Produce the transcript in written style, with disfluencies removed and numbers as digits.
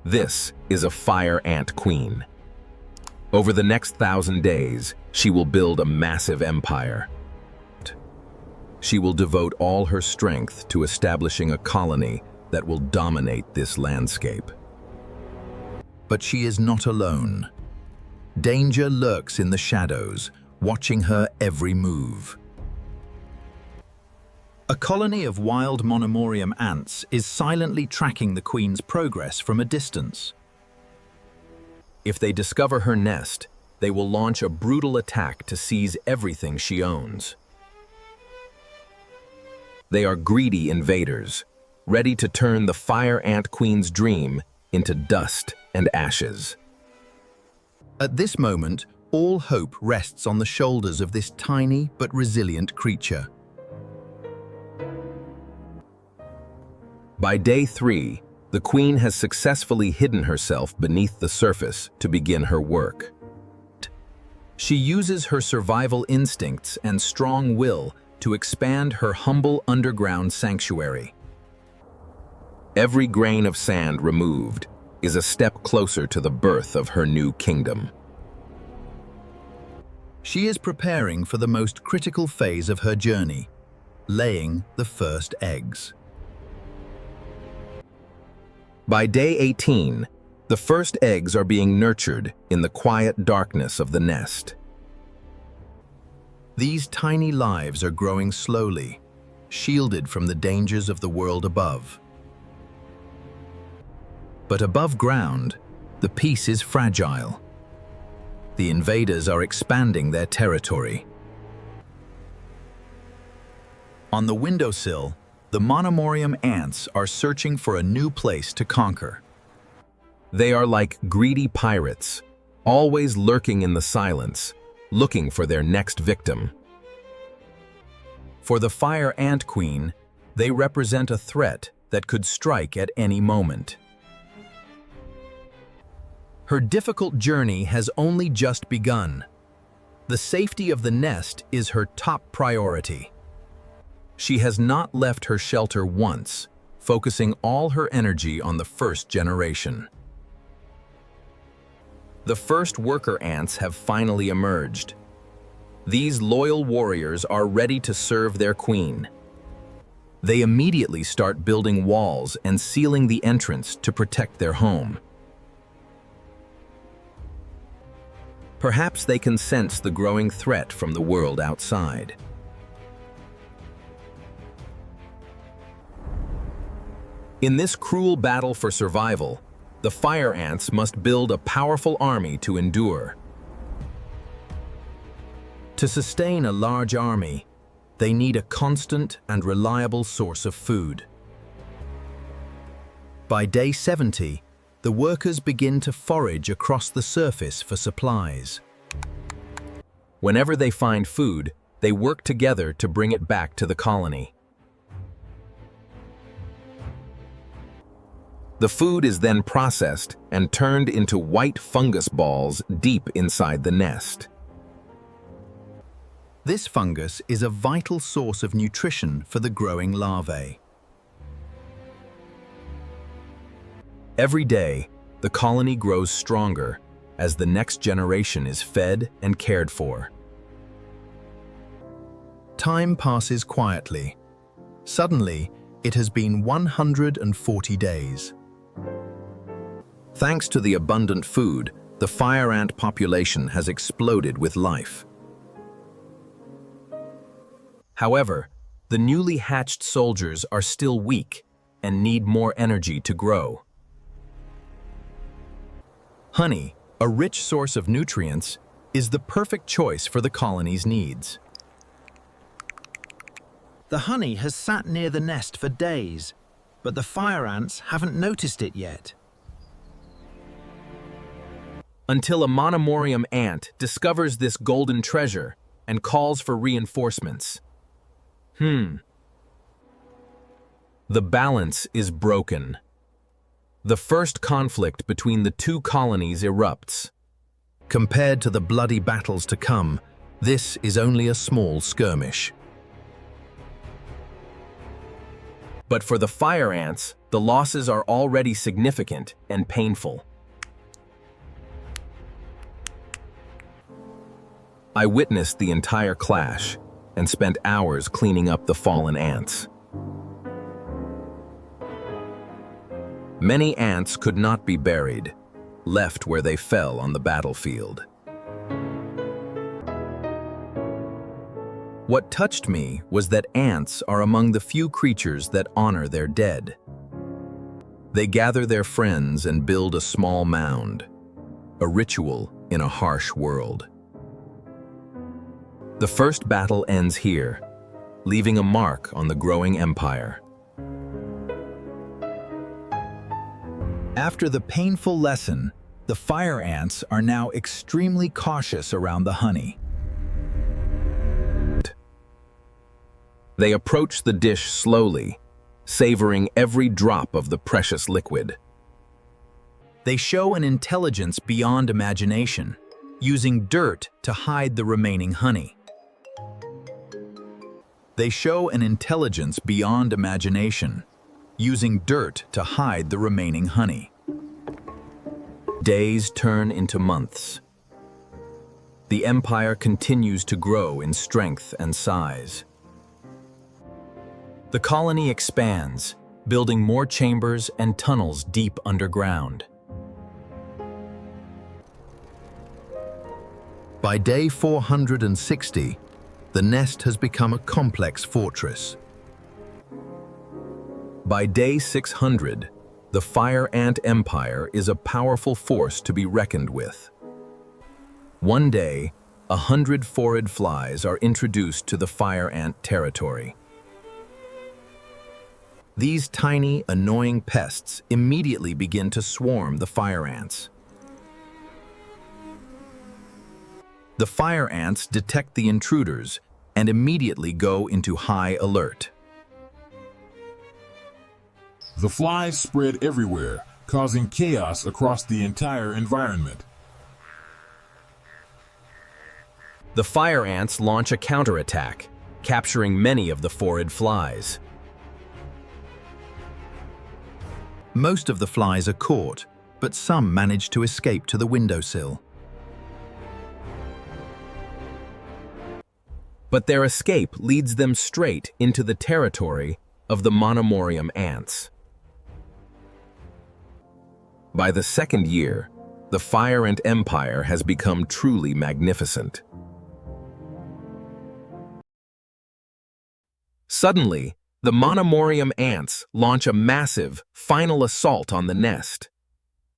This is a fire ant queen. Over the next 1,000 days, she will build a massive empire. She will devote all her strength to establishing a colony that will dominate this landscape. But she is not alone. Danger lurks in the shadows, watching her every move. A colony of wild monomorium ants is silently tracking the queen's progress from a distance. If they discover her nest, they will launch a brutal attack to seize everything she owns. They are greedy invaders, ready to turn the fire ant queen's dream into dust and ashes. At this moment, all hope rests on the shoulders of this tiny but resilient creature. By day 3, the queen has successfully hidden herself beneath the surface to begin her work. She uses her survival instincts and strong will to expand her humble underground sanctuary. Every grain of sand removed is a step closer to the birth of her new kingdom. She is preparing for the most critical phase of her journey, laying the first eggs. By day 18, the first eggs are being nurtured in the quiet darkness of the nest. These tiny lives are growing slowly, shielded from the dangers of the world above. But above ground, the peace is fragile. The invaders are expanding their territory. On the windowsill, the monomorium ants are searching for a new place to conquer. They are like greedy pirates, always lurking in the silence, looking for their next victim. For the fire ant queen, they represent a threat that could strike at any moment. Her difficult journey has only just begun. The safety of the nest is her top priority. She has not left her shelter once, focusing all her energy on the first generation. The first worker ants have finally emerged. These loyal warriors are ready to serve their queen. They immediately start building walls and sealing the entrance to protect their home. Perhaps they can sense the growing threat from the world outside. In this cruel battle for survival, the fire ants must build a powerful army to endure. To sustain a large army, they need a constant and reliable source of food. By day 70, the workers begin to forage across the surface for supplies. Whenever they find food, they work together to bring it back to the colony. The food is then processed and turned into white fungus balls deep inside the nest. This fungus is a vital source of nutrition for the growing larvae. Every day, the colony grows stronger as the next generation is fed and cared for. Time passes quietly. Suddenly, it has been 140 days. Thanks to the abundant food, the fire ant population has exploded with life. However, the newly hatched soldiers are still weak and need more energy to grow. Honey, a rich source of nutrients, is the perfect choice for the colony's needs. The honey has sat near the nest for days, but the fire ants haven't noticed it yet. Until a monomorium ant discovers this golden treasure and calls for reinforcements. The balance is broken. The first conflict between the two colonies erupts. Compared to the bloody battles to come, this is only a small skirmish. But for the fire ants, The losses are already significant and painful. I witnessed the entire clash and spent hours cleaning up the fallen ants. Many ants could not be buried, left where they fell on the battlefield. What touched me was that ants are among the few creatures that honor their dead. They gather their friends and build a small mound, a ritual in a harsh world. The first battle ends here, leaving a mark on the growing empire. After the painful lesson, the fire ants are now extremely cautious around the honey. They approach the dish slowly, savoring every drop of the precious liquid. They show an intelligence beyond imagination, using dirt to hide the remaining honey. They show an intelligence beyond imagination, using dirt to hide the remaining honey. Days turn into months. The empire continues to grow in strength and size. The colony expands, building more chambers and tunnels deep underground. By day 460, the nest has become a complex fortress. By day 600, the fire ant empire is a powerful force to be reckoned with. One day, 100 phorid flies are introduced to the fire ant territory. These tiny, annoying pests immediately begin to swarm the fire ants. The fire ants detect the intruders and immediately go into high alert. The flies spread everywhere, causing chaos across the entire environment. The fire ants launch a counterattack, capturing many of the phorid flies. Most of the flies are caught, but some manage to escape to the windowsill. But their escape leads them straight into the territory of the monomorium ants. By the second year, the fire ant empire has become truly magnificent. Suddenly, the monomorium ants launch a massive, final assault on the nest.